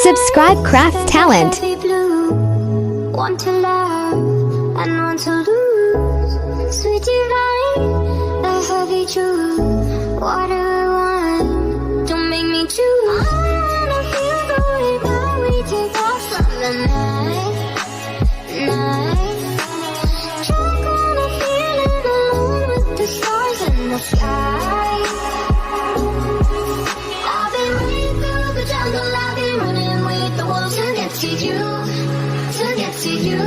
Subscribe Craftz Talent. Want to love and want to lose. Sweet divine, the heavy truth. What do I want? Don't make me choose. I wanna feel the way that we take off on the night. Drunk on a feeling alone with the stars in the sky. I've been running through the jungle. I've been running with the wolves to get to you. To get to you.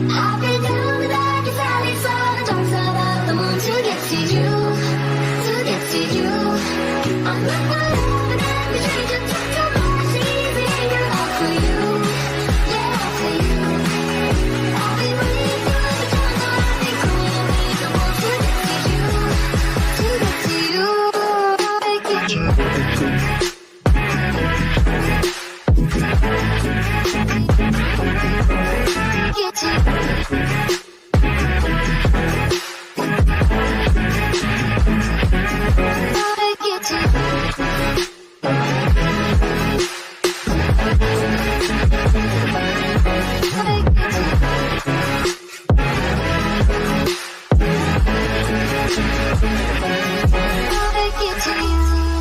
I've been down the darkest alleys, saw the dark side of the moon to get to you. To get to you. I'm not my love and every change I talk to much easier. All for you. Yeah, all for you. I've been running through the jungle. I've been crying with the wolves to get to you. To get to you. Get you. Get you.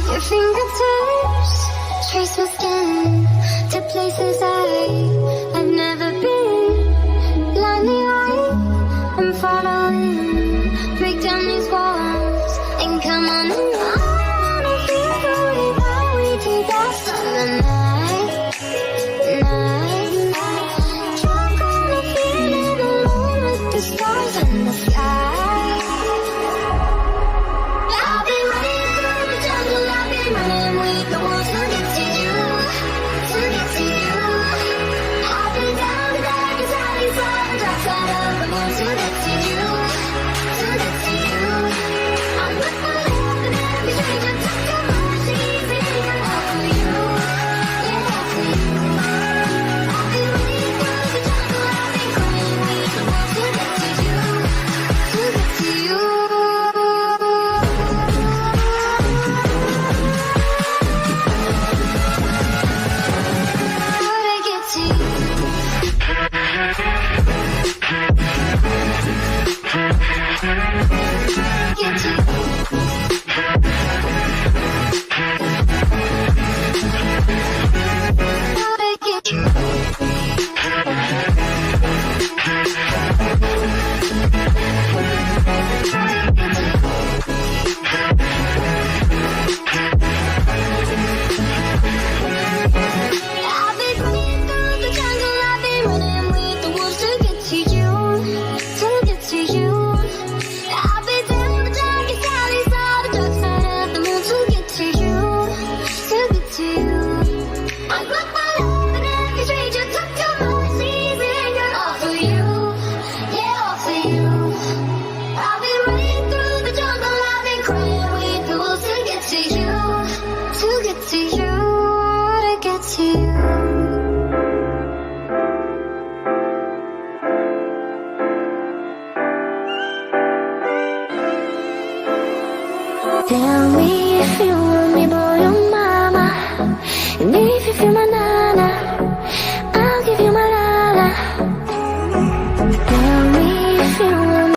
Your fingertips trace my skin to places I've never been. Blindly right, I'm following. Break down these walls and come on in. I wanna feel the way that we take off on the night. Drunk on a feeling alone with the stars in the sky. I've been running through the jungle. I've been running with the wolves to get to you. To get to you. I've been down the darkest alleys, saw the dark side of the moon to get to you. To get to you. I'm not my love and every stranger talk too much easier. All for you. Yeah, all for you. I've been running through the jungle. I've been crying with the wolves to get to you. To get to you. I've been running through the jungle. I've been running with the wolves to get to you. To get to you. I've been down the darkest alleys, saw the dark side of the moon to get to you. To get to you. I'm not my love and every stranger talk too much easier. All for you. Yeah, all for you. I've been running through the jungle. I've been crying with the wolves to get to you. To get to you. To get to you. Tell me if you want me, boy or mama. And if you feel my